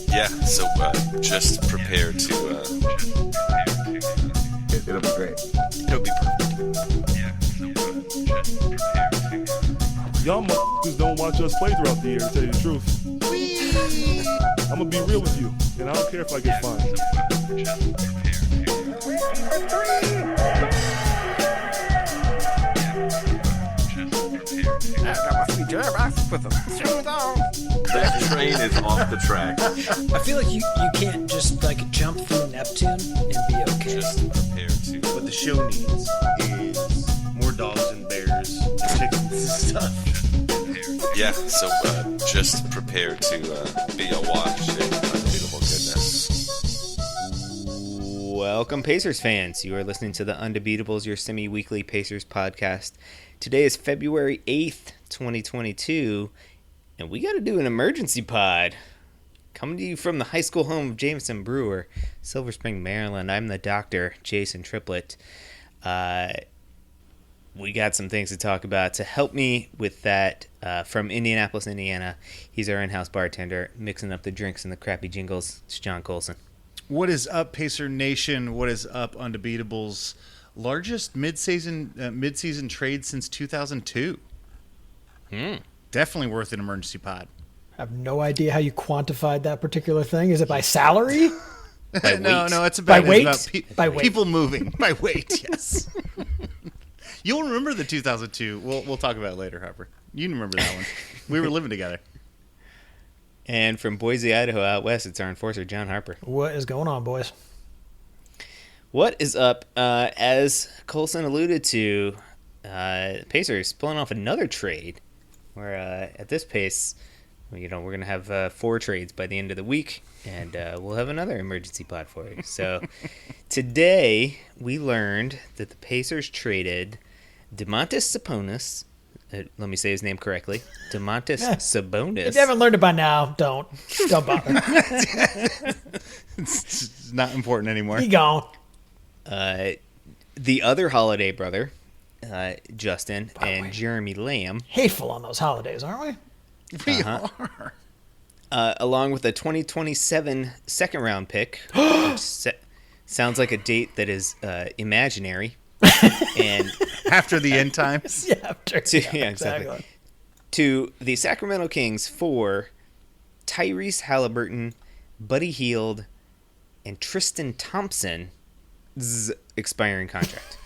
Yeah, so just prepare to. It'll be great. It'll be perfect. Yeah, so just prepare to. Y'all motherfuckers don't watch us play throughout the year, to tell you the truth. I'm gonna be real with you, and I don't care if I get fined. That train is off the track. I feel like you can't just like jump through Neptune and be okay. Just prepare to. What the show needs is more dogs and bears and chickens and stuff. Yeah, so just prepare to be awash in unbeatable goodness. Welcome, Pacers fans. You are listening to the Undebeatables, your semi-weekly Pacers podcast. Today is February 8th, 2022, and we got to do an emergency pod. Coming to you from the high school home of Jameson Brewer, Silver Spring, Maryland. I'm the doctor, Jason Triplett. We got some things to talk about. To help me with that, from Indianapolis, Indiana, he's our in-house bartender, mixing up the drinks and the crappy jingles. It's John Colson. What is up, Pacer Nation? What is up, Undebeatables? Largest mid-season trade since 2002. Definitely worth an emergency pod. I have no idea how you quantified that particular thing. Is it by salary? No, it's By about, weight? it's about By weight. people moving. By weight, yes. You'll remember the 2002. We'll talk about it later, Harper. You remember that one. We were living together. And from Boise, Idaho, out west, it's our enforcer, John Harper. What is going on, boys? What is up? As Colson alluded to, Pacers pulling off another trade. Where at this pace, we're going to have 4 trades by the end of the week, and we'll have another emergency pod for you. So today we learned that the Pacers traded Domantas Sabonis. Let me say his name correctly. Domantas Sabonis. If you haven't learned it by now, don't bother. It's not important anymore. He gone. The other Holiday brother, Justin, and way. Jeremy Lamb. Hateful on those holidays, aren't we? We are. Along with a 2027 second-round pick, which sounds like a date that is imaginary. And After the end times. Yeah, exactly. To the Sacramento Kings for Tyrese Halliburton, Buddy Hield, and Tristan Thompson's expiring contract.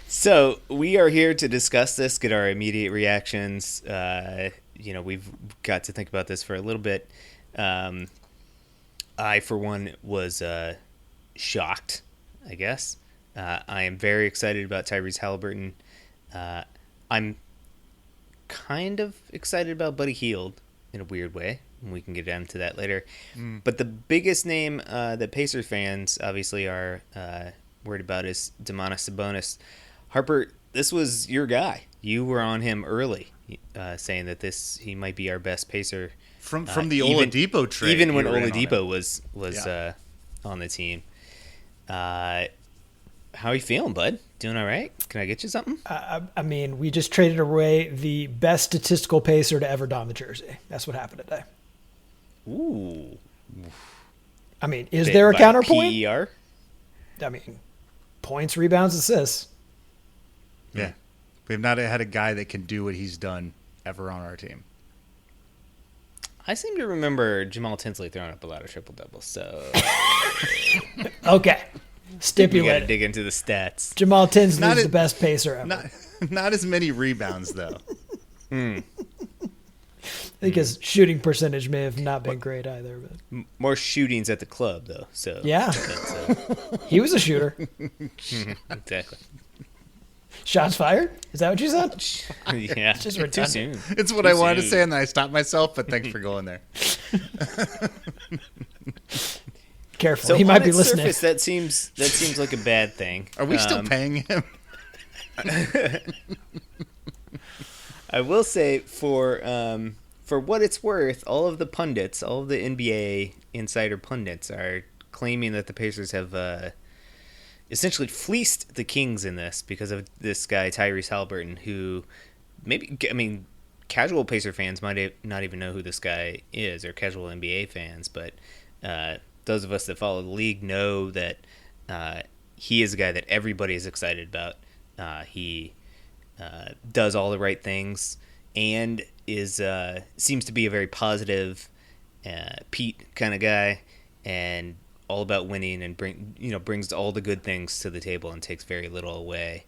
So we are here to discuss this, get our immediate reactions. We've got to think about this for a little bit. I, for one, was shocked, I guess. I am very excited about Tyrese Halliburton. I'm kind of excited about Buddy Hield in a weird way, and we can get into that later. But the biggest name that Pacers fans obviously are worried about is Domantas Sabonis. Harper, this was your guy. You were on him early, saying that he might be our best Pacer. From the Oladipo trade. Even when you were in on Oladipo it. was on the team. How are you feeling, bud? Doing all right? Can I get you something? I mean, we just traded away the best statistical pacer to ever don the jersey. That's what happened today. Ooh. I mean, is there a counterpoint? PER? I mean, points, rebounds, assists. Yeah. We have not had a guy that can do what he's done ever on our team. I seem to remember Jamal Tinsley throwing up a lot of triple-doubles, so Okay. we got to Stipulated. dig into the stats. Jamal Tinsley's Not the it- best pacer ever. Not as many rebounds, though. I think his shooting percentage may have not been great either. But More shootings at the club, though. So yeah, that's, he was a shooter. exactly. Shots fired? Is that what you said? Yeah, Just too redundant. soon. It's what Too I wanted to soon. say, and then I stopped myself, but thanks for going there. Careful, So he on might be its listening. surface, that seems like a bad thing. Are we still paying him? I will say for what it's worth, all of the pundits, all of the NBA insider pundits are claiming that the Pacers have essentially fleeced the Kings in this because of this guy Tyrese Halliburton, who casual Pacer fans might not even know who this guy is, or casual NBA fans, but those of us that follow the league know that he is a guy that everybody is excited about. He does all the right things and is seems to be a very positive Pete kind of guy, and all about winning, and brings all the good things to the table and takes very little away.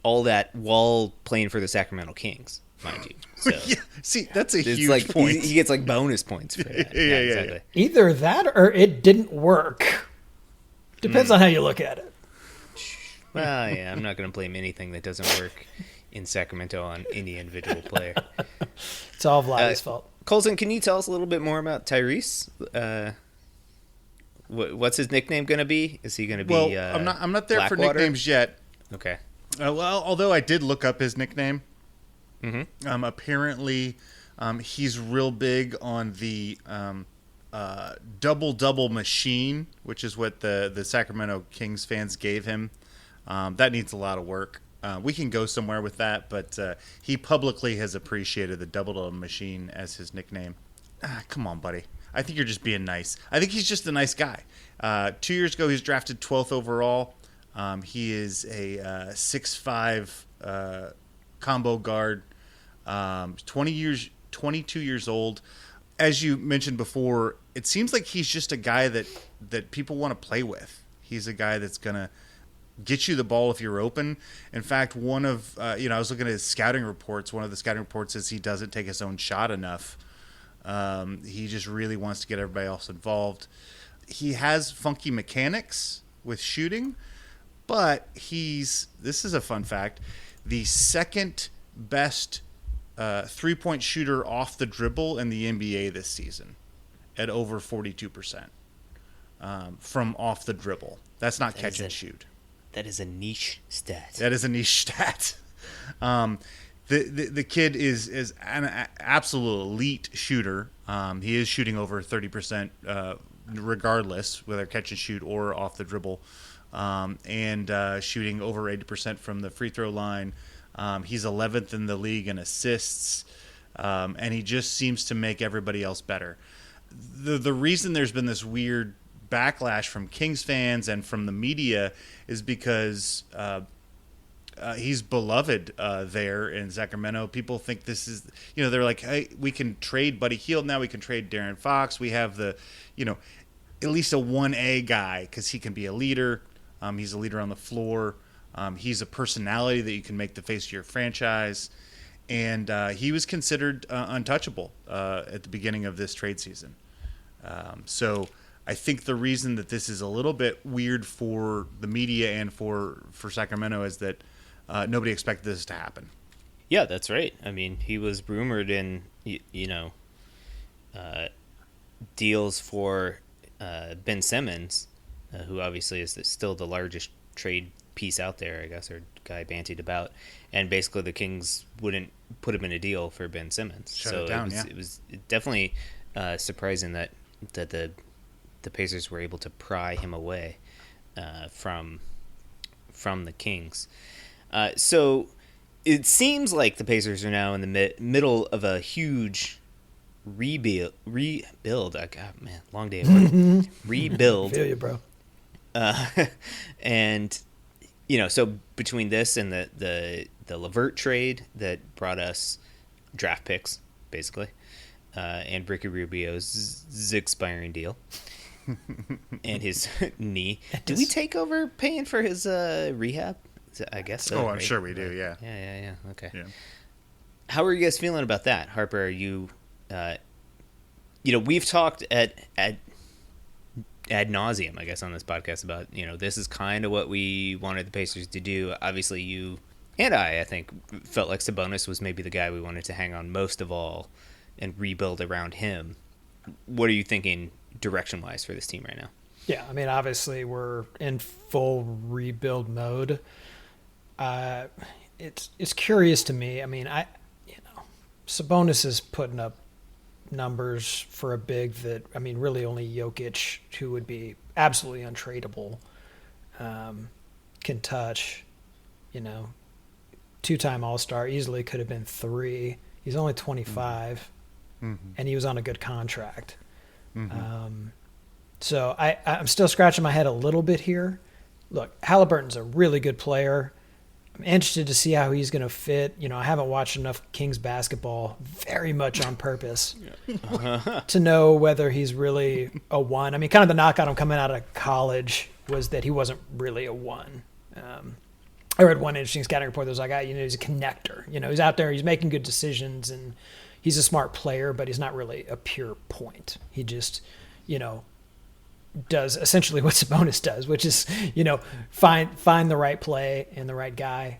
All that while playing for the Sacramento Kings, mind you. So Yeah, see, that's a it's huge like point. he gets like bonus points for that. Yeah, Exactly. Either that or it didn't work. Depends on how you look at it. Well, yeah, I'm not going to blame anything that doesn't work in Sacramento on any individual player. It's all Vladdy's fault. Colson, can you tell us a little bit more about Tyrese? What's his nickname going to be? Is he going to be? Well, I'm not there for Blackwater? nicknames yet. Okay. Well, although I did look up his nickname. Mm-hmm. Apparently, he's real big on the double machine, which is what the Sacramento Kings fans gave him. That needs a lot of work. We can go somewhere with that, but he publicly has appreciated the double machine as his nickname. Come on, buddy. I think you're just being nice. I think he's just a nice guy. 2 years ago, he was drafted 12th overall. He is a 6'5" combo guard. 22 years old. As you mentioned before, it seems like he's just a guy that people want to play with. He's a guy that's gonna get you the ball if you're open. In fact, one of I was looking at his scouting reports. One of the scouting reports is he doesn't take his own shot enough. He just really wants to get everybody else involved. He has funky mechanics with shooting, but this is a fun fact, the second best three-point shooter off the dribble in the NBA this season at over 42% from off the dribble. That's not catch and shoot. That is a niche stat. That is a niche stat. The kid is an absolute elite shooter. He is shooting over 30% regardless, whether catch and shoot or off the dribble, and shooting over 80% from the free throw line. He's 11th in the league in assists, and he just seems to make everybody else better. The reason there's been this weird backlash from Kings fans and from the media is because he's beloved there in Sacramento. People think this is, they're like, hey, we can trade Buddy Hield now. We can trade Darren Fox. We have at least a 1A guy because he can be a leader. He's a leader on the floor. He's a personality that you can make the face of your franchise. And he was considered untouchable at the beginning of this trade season. So I think the reason that this is a little bit weird for the media and for Sacramento is that nobody expected this to happen. Yeah, that's right. I mean, he was rumored in, deals for Ben Simmons, who obviously is still the largest trade piece out there, I guess, or guy bantied about. And basically the Kings wouldn't put him in a deal for Ben Simmons. Shut it down, it was definitely surprising that the Pacers were able to pry him away from the Kings. So it seems like the Pacers are now in the middle of a huge rebuild. Man, long day at work. Rebuild. Feel you, bro. And so between this and the LeVert trade that brought us draft picks, basically, and Ricky Rubio's expiring deal, and his knee. Do we take over paying for his rehab? I guess so. Oh, I'm right? sure we do. Yeah. Yeah. Okay. Yeah. How are you guys feeling about that, Harper? Are you, we've talked at ad nauseum, I guess, on this podcast about this is kind of what we wanted the Pacers to do. Obviously, you and I think, felt like Sabonis was maybe the guy we wanted to hang on most of all and rebuild around him. What are you thinking direction-wise for this team right now? Yeah, I mean, obviously we're in full rebuild mode. It's curious to me. I mean, Sabonis is putting up numbers for a big that, I mean, really only Jokic, who would be absolutely untradeable, can touch. 2-time All-Star, easily could have been 3. He's only 25, and he was on a good contract. So I'm still scratching my head a little bit here. Look, Halliburton's a really good player. I'm interested to see how he's going to fit. I haven't watched enough Kings basketball very much on purpose to know whether he's really a 1. I mean, kind of the knock on him coming out of college was that he wasn't really a 1. I read one interesting scouting report that was like, he's a connector. He's out there, he's making good decisions, and he's a smart player, but he's not really a pure point. He just, does essentially what Sabonis does, which is, find the right play and the right guy.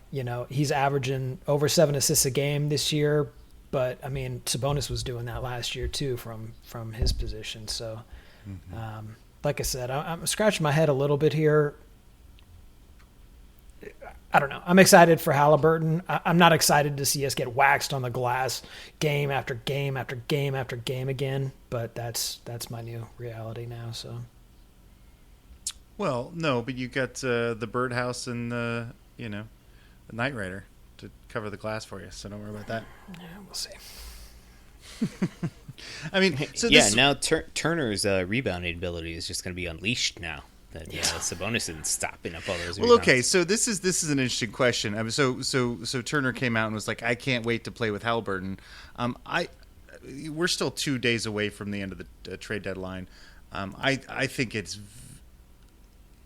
He's averaging over 7 assists a game this year, but I mean, Sabonis was doing that last year too from his position. So, like I said, I'm scratching my head a little bit here. I don't know. I'm excited for Halliburton. I'm not excited to see us get waxed on the glass game after game after game after game again, but that's my new reality now. So. Well, no, but you got the birdhouse and the Knight Rider to cover the glass for you, so don't worry about that. Yeah, we'll see. I mean, so now Turner's rebounding ability is just going to be unleashed now that Sabonis isn't stopping up all those. Well, okay, so this is an interesting question. I mean, so Turner came out and was like, I can't wait to play with Halliburton. We're still 2 days away from the end of the trade deadline. I think it's.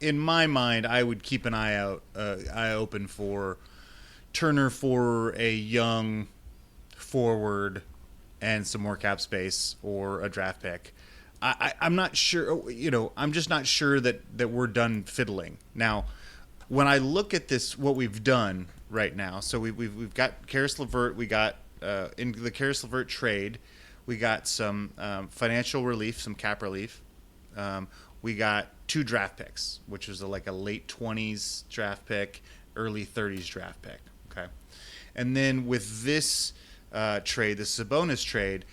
In my mind, I would keep an eye open for Turner for a young forward and some more cap space or a draft pick. I'm not sure. I'm just not sure that we're done fiddling. Now, when I look at this, what we've done right now, so we've got Karis LeVert. We got in the Karis LeVert trade, we got some financial relief, some cap relief. We got 2 draft picks, which was like a late 20s draft pick, early 30s draft pick. Okay. And then with this trade, the Sabonis trade,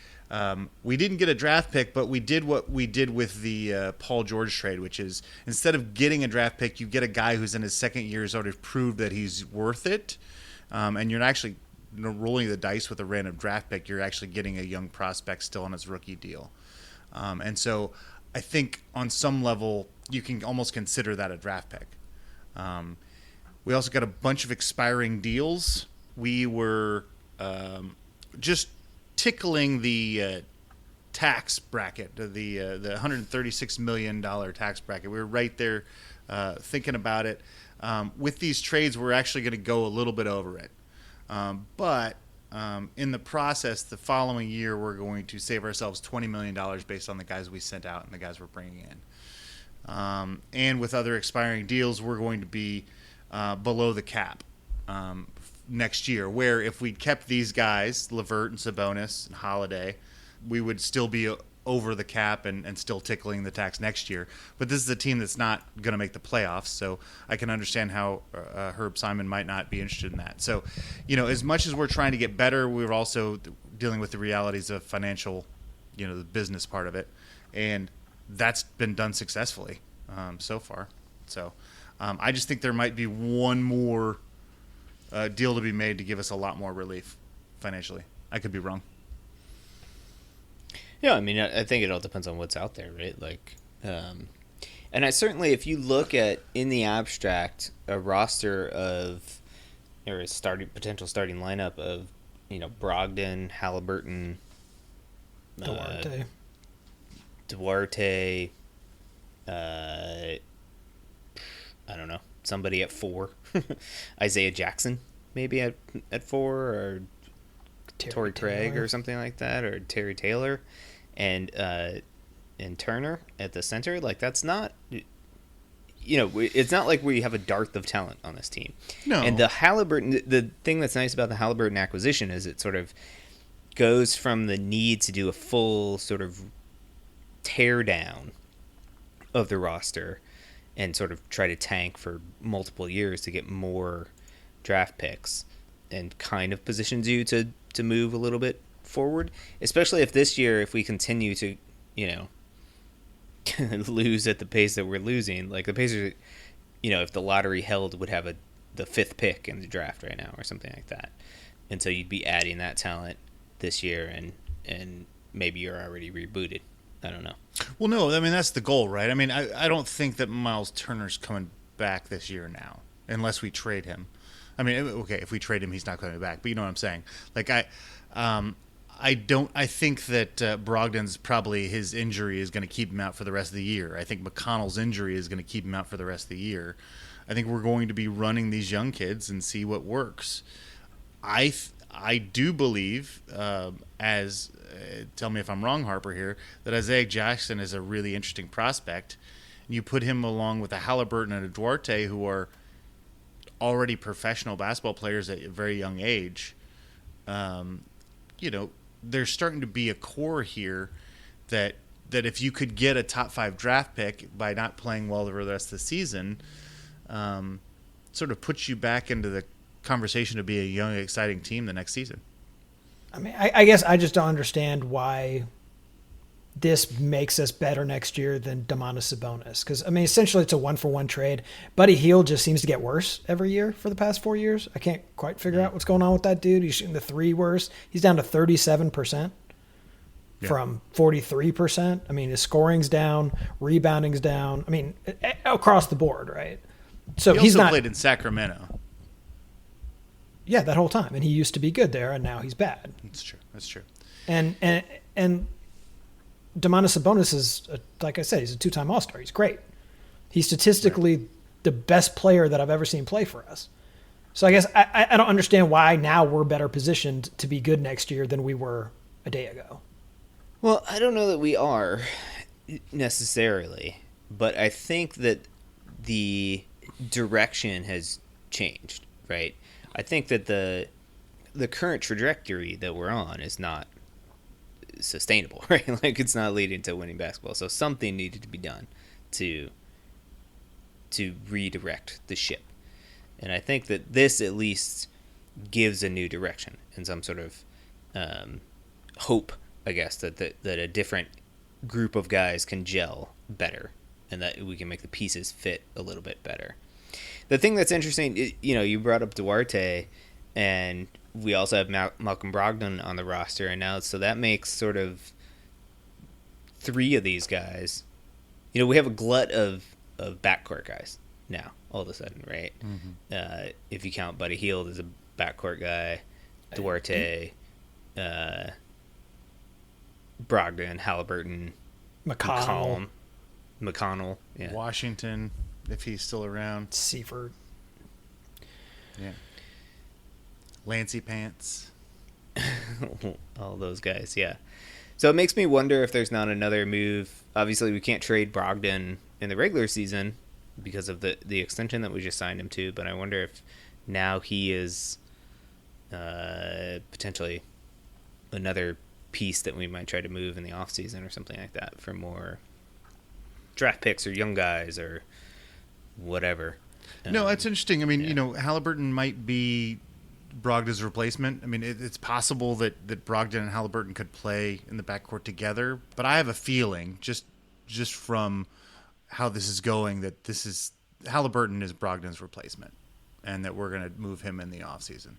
we didn't get a draft pick, but we did what we did with the Paul George trade, which is instead of getting a draft pick, you get a guy who's in his second year, has already proved that he's worth it. And you're not actually rolling the dice with a random draft pick. You're actually getting a young prospect still on his rookie deal. And so I think on some level, you can almost consider that a draft pick. We also got a bunch of expiring deals. We were just tickling the tax bracket, the $136 million tax bracket. We were right there thinking about it. With these trades, we're actually going to go a little bit over it. But in the process, the following year, we're going to save ourselves $20 million based on the guys we sent out and the guys we're bringing in. And with other expiring deals, we're going to be below the cap next year, where if we'd kept these guys, LeVert and Sabonis and Holiday, we would still be over the cap and still tickling the tax next year. But this is a team that's not going to make the playoffs, so I can understand how Herb Simon might not be interested in that. So, as much as we're trying to get better, we're also dealing with the realities of financial, the business part of it. And that's been done successfully so far. So I just think there might be one more deal to be made to give us a lot more relief financially. I could be wrong. Yeah, I mean, I think it all depends on what's out there, right? Like, and I certainly, if you look at in the abstract a roster of or a potential starting lineup of Brogdon, Halliburton, Duarte, I don't know, somebody at 4, Isaiah Jackson maybe at 4, or Torrey Craig or something like that, or Terry Taylor, and Turner at the center. Like, that's not, it's not like we have a dearth of talent on this team. No. And the Halliburton, the thing that's nice about the Halliburton acquisition is it sort of goes from the need to do a full sort of tear down of the roster and sort of try to tank for multiple years to get more draft picks, and kind of positions you to move a little bit forward, especially if this year, if we continue to, lose at the pace that we're losing. Like the Pacers, if the lottery held, would have a the 5th pick in the draft right now or something like that. And so you'd be adding that talent this year, and maybe you're already rebooted. I don't know. Well, no, I mean, that's the goal, right? I mean, I don't think that Miles Turner's coming back this year now, unless we trade him. I mean, okay, if we trade him, he's not coming back, but you know what I'm saying. Like, I think that Brogdon's probably, his injury is going to keep him out for the rest of the year. I think McConnell's injury is going to keep him out for the rest of the year. I think we're going to be running these young kids and see what works. I do believe, tell me if I'm wrong, Harper, here, that Isaiah Jackson is a really interesting prospect. You put him along with a Halliburton and a Duarte, who are already professional basketball players at a very young age. There's starting to be a core here that if you could get a top 5 draft pick by not playing well the rest of the season, sort of puts you back into the conversation to be a young, exciting team the next season. I mean, I guess I just don't understand why this makes us better next year than Domantas Sabonis. Because, I mean, essentially it's a 1-for-1 trade. Buddy Hield just seems to get worse every year for the past 4 years. I can't quite figure out what's going on with that dude. He's shooting the 3 worse. He's down to 37% from 43%. I mean, his scoring's down, rebounding's down. I mean, across the board, right? So he he's also not played in Sacramento. Yeah, that whole time, and he used to be good there, and now he's bad. That's true. And Domantas Sabonis is, like I said, he's a 2-time All-Star. He's great. He's statistically the best player that I've ever seen play for us. So I guess I don't understand why now we're better positioned to be good next year than we were a day ago. Well, I don't know that we are necessarily, but I think that the direction has changed, right? I think that the current trajectory that we're on is not sustainable, right? Like, it's not leading to winning basketball. So something needed to be done to redirect the ship. And I think that this at least gives a new direction and some sort of hope, I guess, that a different group of guys can gel better and that we can make the pieces fit a little bit better. The thing that's interesting, you brought up Duarte, and we also have Malcolm Brogdon on the roster, and now so that makes sort of 3 of these guys. We have a glut of backcourt guys now, all of a sudden, right? Mm-hmm. If you count Buddy Hield as a backcourt guy, Duarte, Brogdon, Halliburton, McConnell, yeah. Washington, if he's still around. Seifert. Yeah. Lancey Pants. All those guys, yeah. So it makes me wonder if there's not another move. Obviously, we can't trade Brogdon in the regular season because of the extension that we just signed him to, but I wonder if now he is potentially another piece that we might try to move in the offseason or something like that for more draft picks or young guys or whatever. No, that's interesting. I mean, Halliburton might be Brogdon's replacement. I mean, it's possible that Brogdon and Halliburton could play in the backcourt together, but I have a feeling, just from how this is going, that Halliburton is Brogdon's replacement, and that we're going to move him in the offseason.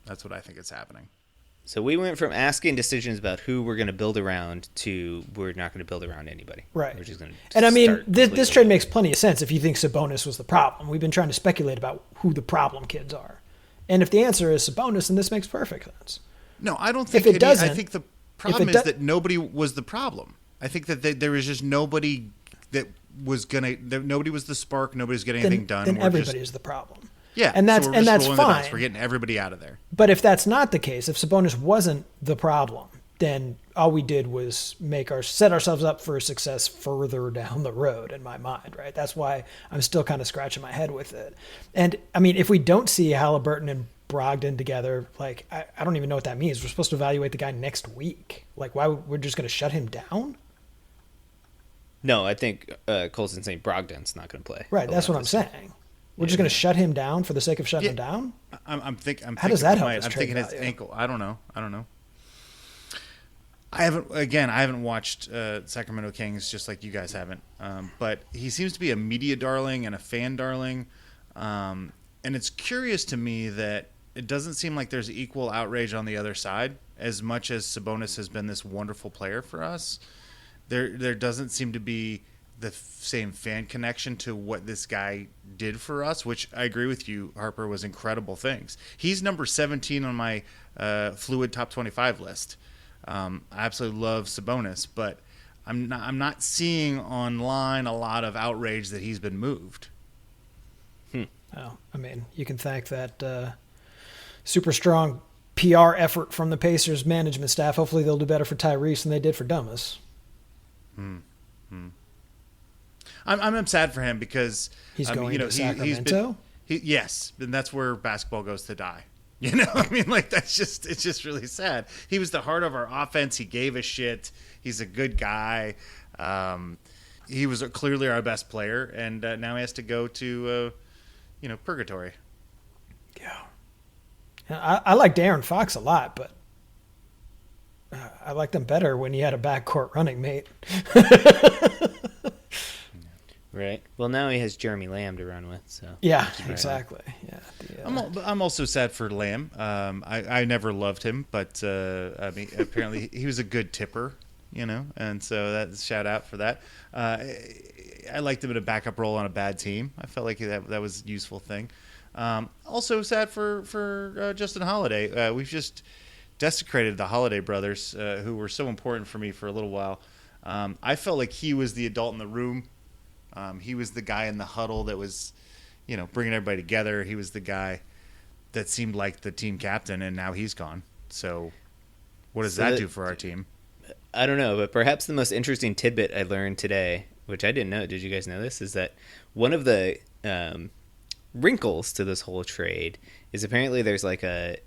That's what I think is happening. So we went from asking decisions about who we're going to build around to we're not going to build around anybody. Right. We're just going to and I mean, this trade makes plenty of sense if you think Sabonis was the problem. We've been trying to speculate about who the problem kids are. And if the answer is Sabonis, then this makes perfect sense. No, I don't think if it doesn't. I think the problem is that nobody was the problem. I think that there was just nobody that was nobody was the spark. Nobody was getting anything done. Then everybody is the problem. Yeah, and that's fine. We're getting everybody out of there. But if that's not the case, if Sabonis wasn't the problem, then all we did was set ourselves up for success further down the road in my mind, right? That's why I'm still kind of scratching my head with it. And I mean, if we don't see Halliburton and Brogdon together, like I don't even know what that means. We're supposed to evaluate the guy next week. Like, why we're just going to shut him down? No, I think Colson's saying Brogdon's not going to play. Right, that's what I'm saying. We're just going to shut him down for the sake of shutting him down? I'm thinking. How does that help his I'm trade thinking his value? ankle. I don't know. I haven't watched Sacramento Kings just like you guys haven't. But he seems to be a media darling and a fan darling. And it's curious to me that it doesn't seem like there's equal outrage on the other side. As much as Sabonis has been this wonderful player for us, there doesn't seem to be the same fan connection to what this guy did for us, which I agree with you, Harper, was incredible things. He's number 17 on my Fluid Top 25 list. I absolutely love Sabonis, but I'm not seeing online a lot of outrage that he's been moved. Well, I mean, you can thank that super strong PR effort from the Pacers management staff. Hopefully they'll do better for Tyrese than they did for Dumas. I'm sad for him because He's going to Sacramento? Yes, and that's where basketball goes to die. You know, I mean, like it's just really sad. He was the heart of our offense. He gave a shit. He's a good guy. He was clearly our best player, and now he has to go to, purgatory. Yeah. I like De'Aaron Fox a lot, but I liked him better when he had a backcourt running mate. Right. Well, now he has Jeremy Lamb to run with. So yeah, exactly. Yeah. I'm also sad for Lamb. I never loved him, but I mean, apparently he was a good tipper, and so that's shout out for that. I liked him in a backup role on a bad team. I felt like that was a useful thing. Also sad for Justin Holiday. We've just desecrated the Holiday brothers, who were so important for me for a little while. I felt like he was the adult in the room. He was the guy in the huddle that was, bringing everybody together. He was the guy that seemed like the team captain, and now he's gone. So what does that do for our team? I don't know, but perhaps the most interesting tidbit I learned today, which I didn't know, did you guys know this, is that one of the wrinkles to this whole trade is apparently there's like a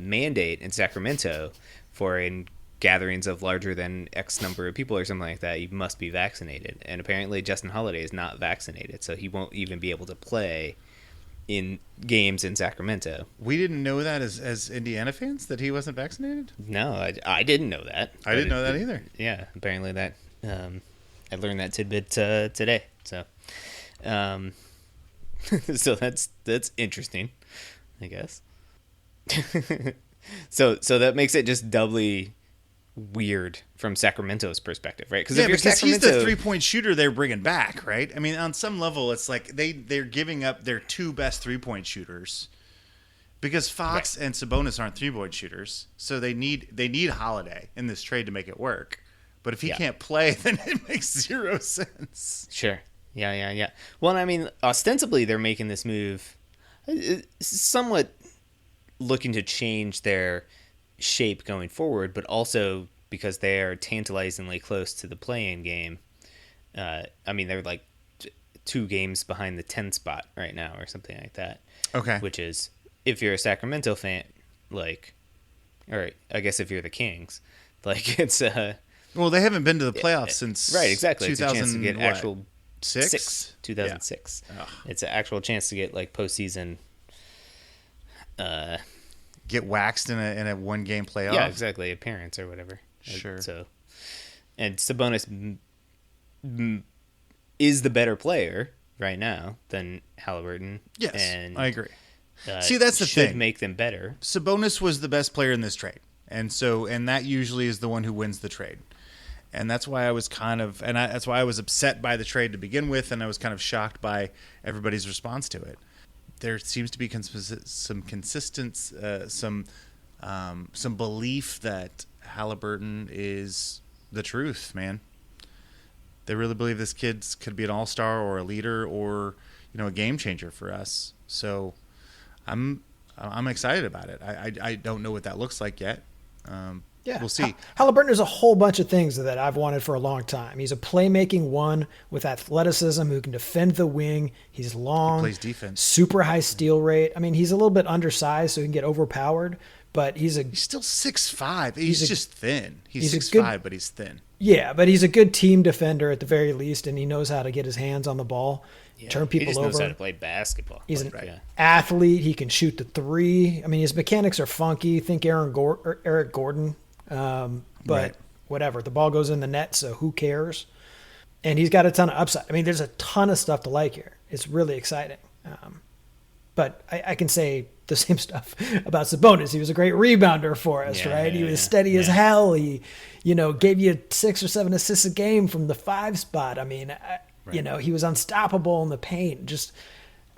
mandate in Sacramento for in gatherings of larger than X number of people or something like that, you must be vaccinated. And apparently Justin Holiday is not vaccinated, so he won't even be able to play in games in Sacramento. We didn't know that as Indiana fans, that he wasn't vaccinated? No, I didn't know that. I didn't know that either. Yeah, apparently that I learned that tidbit today. So so that's interesting, I guess. So that makes it just doubly weird from Sacramento's perspective, right? Because he's the 3-point shooter they're bringing back, right? I mean, on some level, it's like they're giving up their two best 3-point shooters because Fox and Sabonis aren't 3-point shooters, so they need Holiday in this trade to make it work. But if he can't play, then it makes zero sense. Sure. Yeah. Well, I mean, ostensibly they're making this move somewhat looking to change their shape going forward, but also because they are tantalizingly close to the play-in game. I mean, they're like 2 games behind the 10 spot right now or something like that. Okay. Which is, if you're a Sacramento fan, like, or I guess if you're the Kings, like it's well, they haven't been to the playoffs since right, exactly. 2000, it's a chance to get actual 2006. Yeah. It's an actual chance to get like postseason. Get waxed in a 1-game playoff. Yeah, exactly. Appearance or whatever. Sure. So, and Sabonis is the better player right now than Halliburton. Yes, and I agree. See, that's the thing. Should make them better. Sabonis was the best player in this trade, and that usually is the one who wins the trade. And that's why I was that's why I was upset by the trade to begin with, and I was kind of shocked by everybody's response to it. There seems to be some consistency, some belief that Halliburton is the truth, man. They really believe this kid could be an all-star or a leader or a game changer for us. So I'm excited about it. I don't know what that looks like yet. Yeah, we'll see. Halliburton is a whole bunch of things that I've wanted for a long time. He's a playmaking one with athleticism who can defend the wing. He's long, he plays defense, super high steal rate. I mean, he's a little bit undersized, so he can get overpowered. But he's still 6'5". He's just thin. He's 6'5", but he's thin. Yeah, but he's a good team defender at the very least, and he knows how to get his hands on the ball, turn people over. He just knows how to play basketball. He's an athlete. He can shoot the 3. I mean, his mechanics are funky. Think Eric Gordon. But whatever, the ball goes in the net, so who cares? And he's got a ton of upside. I mean, there's a ton of stuff to like here. It's really exciting. But I can say the same stuff about Sabonis. He was a great rebounder for us, Yeah, right? He was yeah, steady as yeah. hell. He, gave you 6 or 7 assists a game from the 5 spot. I mean, he was unstoppable in the paint. Just,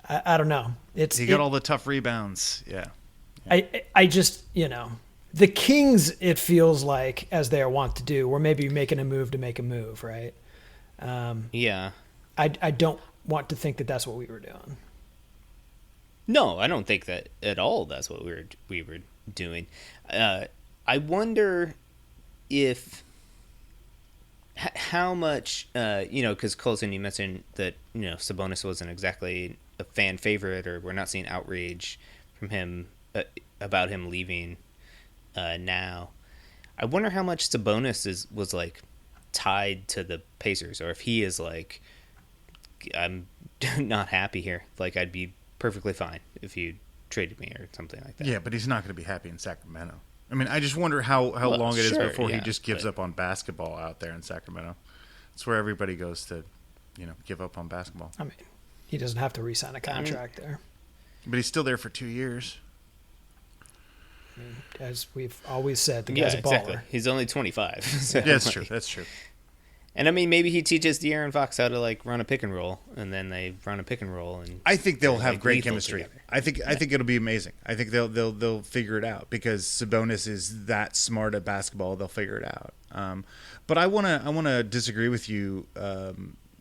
I don't know. He got all the tough rebounds. Yeah. I just, the Kings, it feels like, as they are wont to do, were maybe making a move to make a move, right? Yeah. I don't want to think that that's what we were doing. No, I don't think that at all. That's what we were doing. I wonder if how much because Colson, you mentioned that Sabonis wasn't exactly a fan favorite, or we're not seeing outrage from him about him leaving now. I wonder how much Sabonis was like tied to the Pacers, or if he is like, I'm not happy here. Like, I'd be perfectly fine if you traded me or something like that. Yeah, but he's not going to be happy in Sacramento. I mean, I just wonder how long it is sure, before he yeah, just gives up on basketball out there in Sacramento. It's where everybody goes to, give up on basketball. I mean, he doesn't have to re-sign a contract there. But he's still there for 2 years. As we've always said, the Yeah, guy's a baller. exactly. He's only 25. So, Yeah, that's true. That's true. And I mean, maybe he teaches De'Aaron Fox how to like run a pick and roll, and then they run a pick and roll, and I think they'll they're, have like, great lethal chemistry. together. I think it'll be amazing. I think they'll figure it out because Sabonis is that smart at basketball. They'll figure it out. But I wanna disagree with you,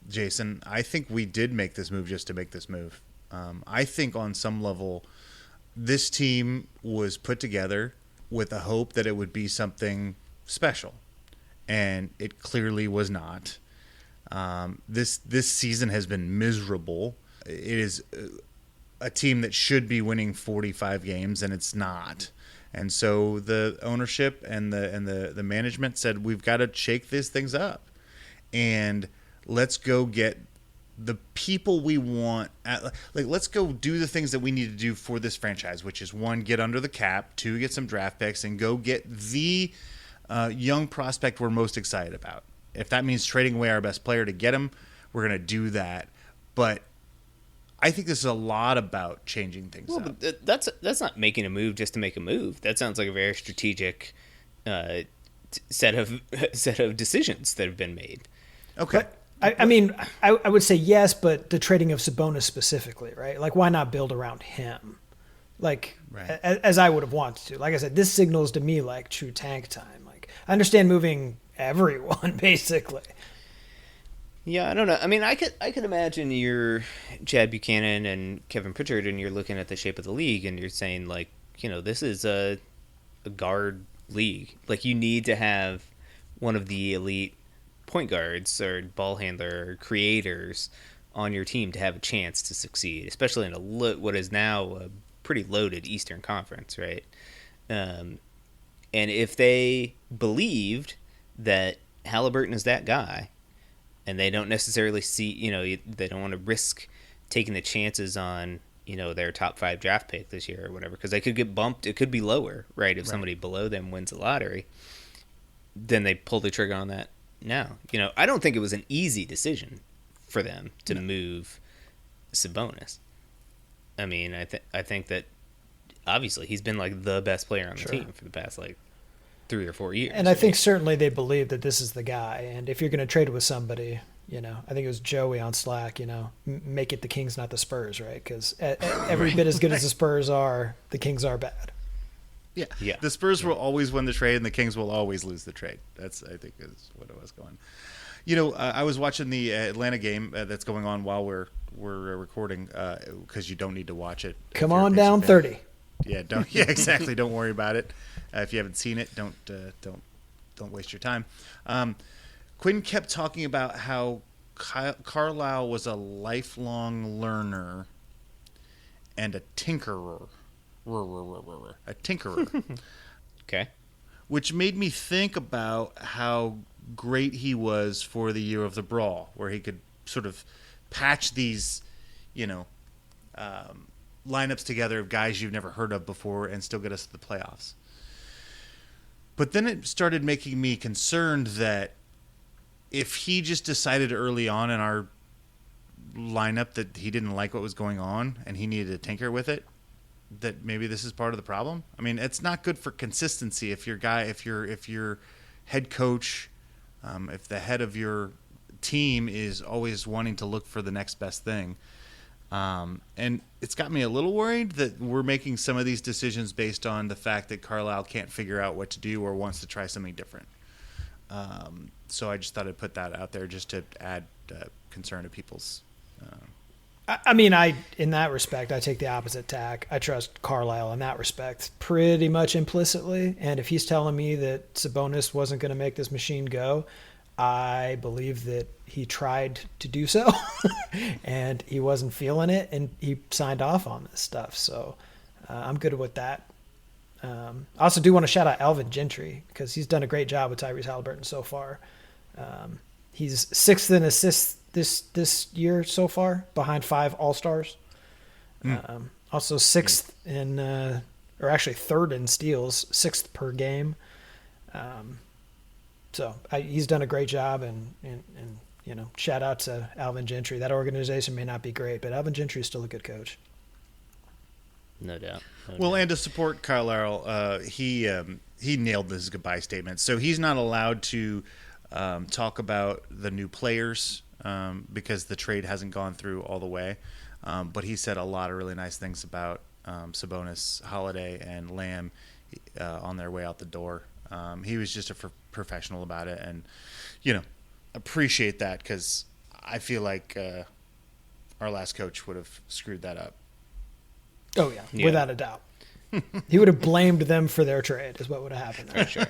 Jason. I think we did make this move just to make this move. I think on some level, this team was put together with the hope that it would be something special, and it clearly was not. This season has been miserable. It is a team that should be winning 45 games, and it's not. And so the ownership and the management said, we've got to shake these things up, and let's go get the people we want. Let's go do the things that we need to do for this franchise, which is 1, get under the cap, 2, get some draft picks, and go get the young prospect we're most excited about. If that means trading away our best player to get him, we're going to do that. But I think this is a lot about changing things up. But that's not making a move just to make a move. That sounds like a very strategic set of decisions that have been made. Okay. But I mean, I would say yes, but the trading of Sabonis specifically, right? Like, why not build around him? Like, Right. as I would have wanted to. Like I said, this signals to me like true tank time. Like, I understand moving everyone, basically. Yeah, I don't know. I mean, I could imagine you're Chad Buchanan and Kevin Pritchard, and you're looking at the shape of the league, and you're saying, like, this is a guard league. Like, you need to have one of the elite point guards or ball handler or creators on your team to have a chance to succeed, especially in what is now a pretty loaded Eastern Conference, right? And if they believed that Halliburton is that guy, and they don't necessarily see, they don't want to risk taking the chances on, their top 5 draft pick this year or whatever, because they could get bumped. It could be lower, right? If somebody below them wins the lottery, then they pull the trigger on that now. I don't think it was an easy decision for them to move Sabonis. I mean, I think that obviously he's bing like the best player on the team for the past like 3 or 4 years. And I think certainly they believe that this is the guy. And if you're going to trade with somebody, I think it was Joey on Slack, make it the Kings, not the Spurs, right? Because every bit as good as the Spurs are, the Kings are bad. Yeah. The Spurs will always win the trade, and the Kings will always lose the trade. That's, I think, is what it was going. I was watching the Atlanta game that's going on while we're recording, because you don't need to watch it. Come on down 30. Yeah, don't. Yeah, exactly. Don't worry about it. If you haven't seen it, don't waste your time. Quinn kept talking about how Carlisle was a lifelong learner and a tinkerer. A tinkerer. Okay. Which made me think about how great he was for the year of the Brawl, where he could sort of patch these, lineups together of guys you've never heard of before and still get us to the playoffs. But then it started making me concerned that if he just decided early on in our lineup that he didn't like what was going on and he needed to tinker with it, that maybe this is part of the problem. I mean, it's not good for consistency if your head coach, if the head of your team is always wanting to look for the next best thing. And it's got me a little worried that we're making some of these decisions based on the fact that Carlisle can't figure out what to do or wants to try something different. So I just thought I'd put that out there just to add concern to people's. I mean, in that respect, I take the opposite tack. I trust Carlisle in that respect pretty much implicitly. And if he's telling me that Sabonis wasn't going to make this machine go, I believe that he tried to do so and he wasn't feeling it and he signed off on this stuff. So I'm good with that. I also do want to shout out Alvin Gentry because he's done a great job with Tyrese Halliburton so far. He's 6th in assists this year so far, behind 5 All-Stars. Also 6th in, or actually 3rd in steals, 6th per game. So he's done a great job, and shout out to Alvin Gentry. That organization may not be great, but Alvin Gentry is still a good coach. No doubt. And to support Carlisle, he nailed this goodbye statement. So he's not allowed to talk about the new players because the trade hasn't gone through all the way. But he said a lot of really nice things about Sabonis, Holiday, and Lamb on their way out the door. He was just a professional about it, and appreciate that because I feel like our last coach would have screwed that up. Oh yeah, without a doubt. He would have blamed them for their trade, is what would have happened there. For sure.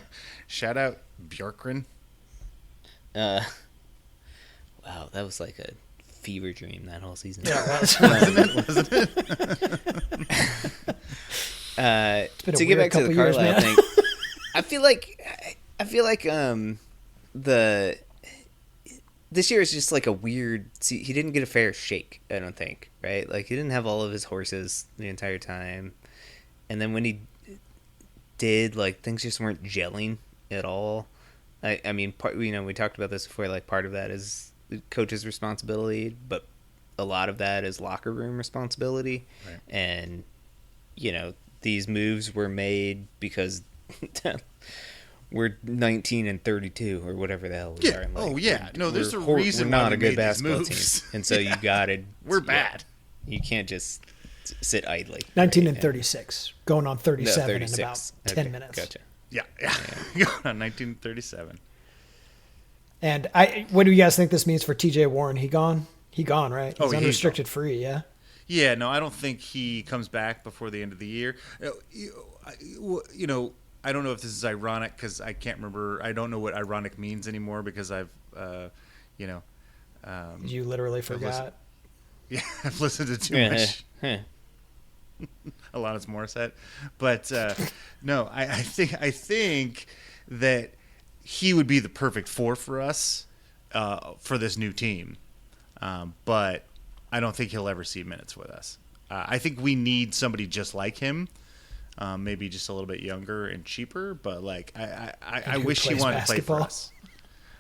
Shout out Bjorkgren. Wow, that was like a fever dream that whole season. Yeah, it was. Wasn't it? To get back to the Carlisle thing, I feel like this year is just like a weird. See, he didn't get a fair shake. I don't think, right? Like he didn't have all of his horses the entire time, and then when he did, like things just weren't gelling at all. I mean, we talked about this before. Like part of that is the coach's responsibility, but a lot of that is locker room responsibility. Right. And these moves were made because we're 19 and 32 or whatever the hell we are. No, there's a reason we're not why a good basketball team, and so you got to. We're bad. You can't just sit idly. 19 and 36, going on 37 in 36. about 10 minutes. Gotcha. Yeah. On 1937. And what do you guys think this means for TJ Warren? He gone, right? He's he's unrestricted free, yeah? Yeah, no, I don't think he comes back before the end of the year. I don't know if this is ironic because I can't remember. I don't know what ironic means anymore because I've, You literally forgot. I've listened to too much. Alanis Morissette, but no, I think that he would be the perfect 4 for us for this new team, but I don't think he'll ever see minutes with us. I think we need somebody just like him, maybe just a little bit younger and cheaper. But like, I wish he wanted to play for us.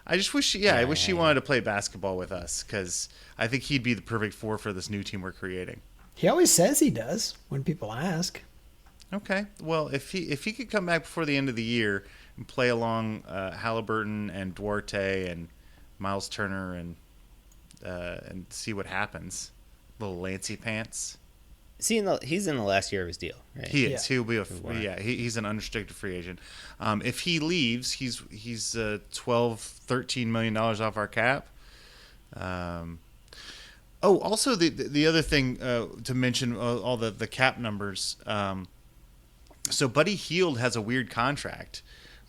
I just wish, I wish he wanted to play basketball with us because I think he'd be the perfect 4 for this new team we're creating. He always says he does when people ask. Okay, well, if he could come back before the end of the year and play along Halliburton and Duarte and Miles Turner and see what happens, little Lancey pants. He's in the last year of his deal, right? He is. Yeah. He'll be he's an unrestricted free agent. If he leaves, he's $12-13 million off our cap. Also the other thing to mention, all the cap numbers. So Buddy Hield has a weird contract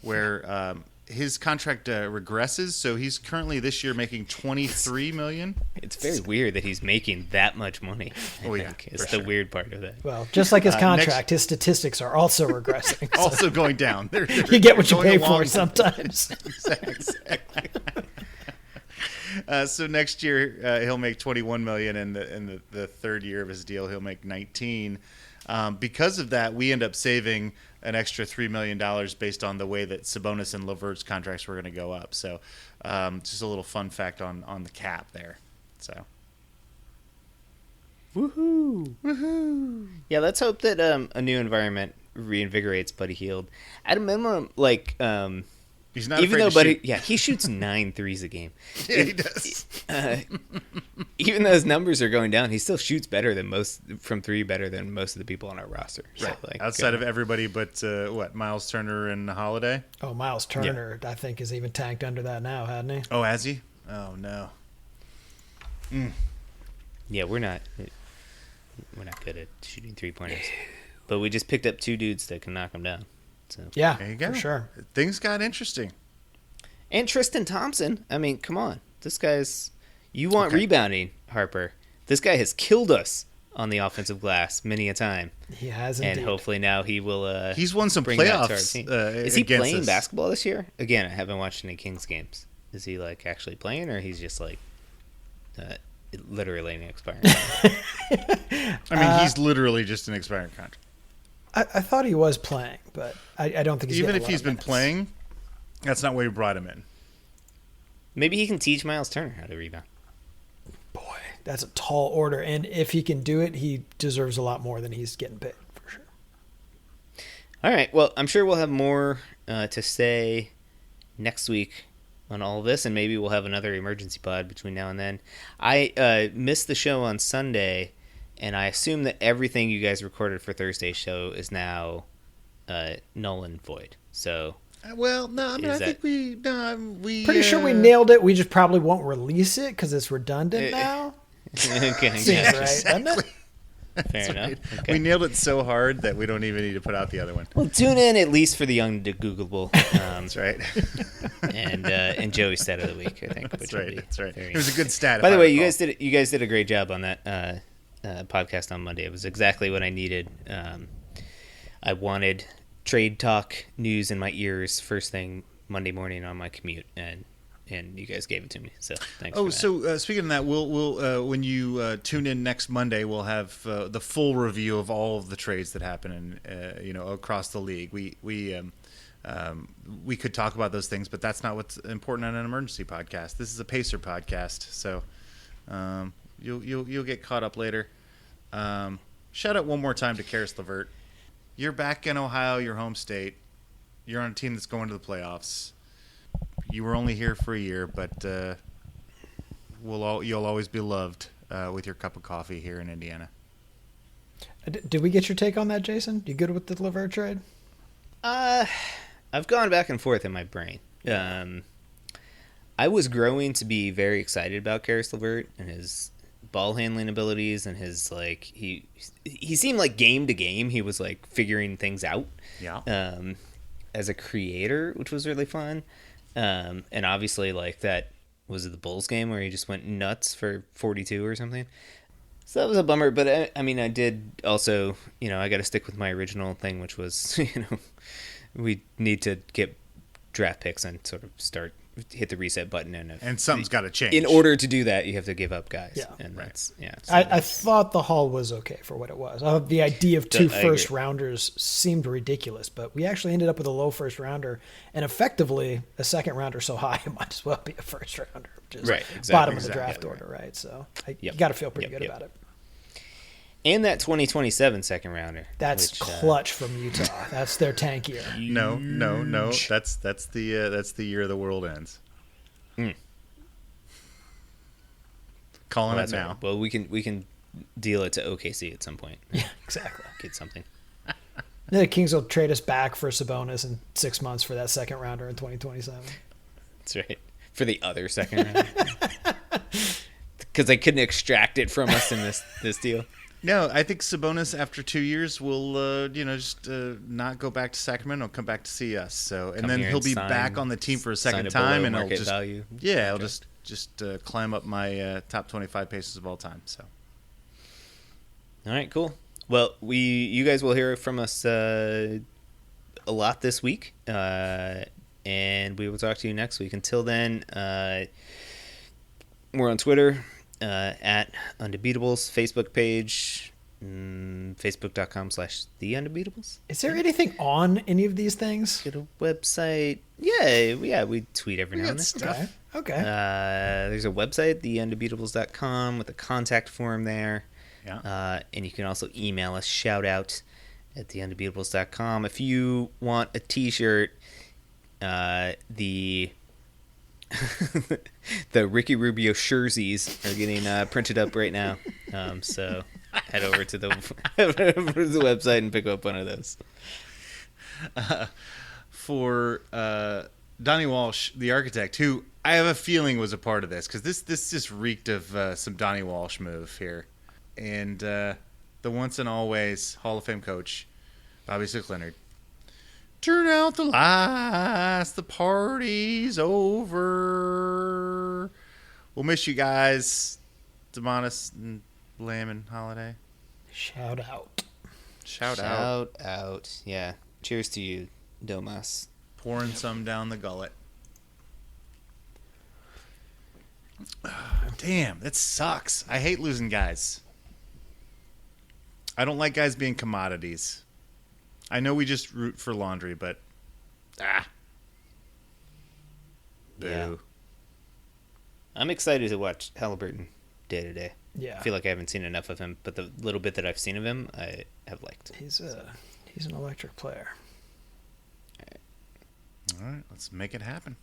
where his contract regresses. So he's currently this year making $23 million. It's very weird that he's making that much money. It's the weird part of that. Well, just like his contract, his statistics are also regressing. So Also going down. They're you get what you going pay along. for sometimes. Exactly. So next year he'll make $21 million, and in the third year of his deal he'll make $19. Because of that, we end up saving an extra $3 million based on the way that Sabonis and LeVert's contracts were going to go up. So just a little fun fact on the cap there. So Woohoo! Yeah, let's hope that a new environment reinvigorates Buddy Hield. At a minimum, like He's not even afraid though to Buddy, shoot. yeah, he shoots 9 threes a game. Yeah, he does. Even though his numbers are going down, he still shoots better than most from three, better than most of the people on our roster. So, Right. like, Outside of everybody but Miles Turner and Holiday. Oh, Miles Turner, I think, is even tanked under that now, hadn't he? Oh, has he? Oh no. yeah, we're not good at shooting 3-pointers, but we just picked up 2 dudes that can knock them down. So Yeah, There you go. for sure. Things got interesting. and Tristan Thompson. I mean, come on, this guy's. You want Okay. rebounding, Harper? This guy has killed us on the offensive glass many a time, He has and indeed. hopefully now he will. He's won some bring that to our playoffs. team. Is Is he playing basketball this year? Again, I haven't watched any Kings games. Is he like actually playing, or he's just like literally an expiring? I mean, he's literally just an expiring contract. I thought he was playing, but I don't think he's Even getting if a lot he's of been minutes. playing, that's not why we brought him in. Maybe he can teach Miles Turner how to rebound. Boy, that's a tall order, and if he can do it, he deserves a lot more than he's getting paid for sure. All right. Well, I'm sure we'll have more to say next week on all of this, and maybe we'll have another emergency pod between now and then. I missed the show on Sunday, and I assume that everything you guys recorded for Thursday's show is now null and void. So Well, no, I mean, Is I think we Pretty sure we nailed it. We just probably won't release it because it's redundant Eh, now. okay, Seems yeah, right, doesn't it? fair enough. Okay. We nailed it so hard that we don't even need to put out the other one. Well, tune in at least for the Undegoogleable. That's right. and Joey's stat of the week, I think. That's which will right. be That's right. very It was a good stat. By if the I way, you recall. guys did a great job on that podcast on Monday. It was exactly what I needed. I wanted trade talk news in my ears first thing Monday morning on my commute, and you guys gave it to me. So thanks. Oh, for that. so speaking of that, we'll when you tune in next Monday, we'll have the full review of all of the trades that happen across the league. We could talk about those things, but that's not what's important on an emergency podcast. This is a Pacer podcast, so you'll get caught up later. Shout out one more time to Karis LeVert. You're back in Ohio, your home state. You're on a team that's going to the playoffs. You were only here for a year, but you'll always be loved with your cup of coffee here in Indiana. Did we get your take on that, Jason? You good with the LeVert trade? I've gone back and forth in my brain. I was growing to be very excited about Karis LeVert and his ball handling abilities and his he seemed like game to game he was like figuring things out. Yeah. As a creator, which was really fun. And obviously like that was it the Bulls game where he just went nuts for 42 or something. So that was a bummer, but I mean, I did also, I got to stick with my original thing, which was, we need to get draft picks and sort of hit the reset button. And something's got to change. In order to do that, you have to give up guys. Yeah. And Right. that's, yeah. So I thought the haul was okay for what it was. The idea of two I agree. first rounders seemed ridiculous, but we actually ended up with a low first rounder and effectively a second rounder so high it might as well be a first rounder, which is Right, exactly, bottom of the exactly, draft order, right? So you Yep. got to feel pretty Yep, good yep. about it. And that 2027 second rounder. That's which, clutch from Utah. That's their tank year. No. That's the year the world ends. Mm. Calling Well, it that's all now. right. Well, we can deal it to OKC at some point. Yeah, exactly. Get something. Then the Kings will trade us back for Sabonis in 6 months for that second rounder in 2027. That's right. For the other second round. Because they couldn't extract it from us in this deal. No, I think Sabonis after 2 years will just not go back to Sacramento, come back to see us. So and Come then here he'll and be sign- back on the team for a sign second it below time, and I'll market just value. I'll Okay. just climb up my top 25 paces of all time. So All right, cool. Well, you guys will hear from us a lot this week, and we will talk to you next week. Until then, we're on Twitter at Undebeatables, Facebook page, facebook.com/The Undebeatables. Is there anything on any of these things? Get a website. Yeah, we tweet every now and then. stuff. Okay. There's a website, theundebeatables.com, with a contact form there. Yeah. And you can also email us, shout out at theundebeatables.com. If you want a t-shirt, the the Ricky Rubio jerseys are getting printed up right now. So head over to the website and pick up one of those. For Donnie Walsh, the architect, who I have a feeling was a part of this, because this just reeked of some Donnie Walsh move here. And the once and always Hall of Fame coach, Bobby Slick Leonard. Turn out the lights, the party's over. We'll miss you guys, Sabonis and Lamb and Holiday. Shout out. Shout out. Shout out. Yeah. Cheers to you, Domas. Pouring some down the gullet. Damn, that sucks. I hate losing guys. I don't like guys being commodities. I know we just root for laundry, but boo. Yeah. I'm excited to watch Halliburton day to day. Yeah. I feel like I haven't seen enough of him, but the little bit that I've seen of him, I have liked. He's an electric player. All right, let's make it happen.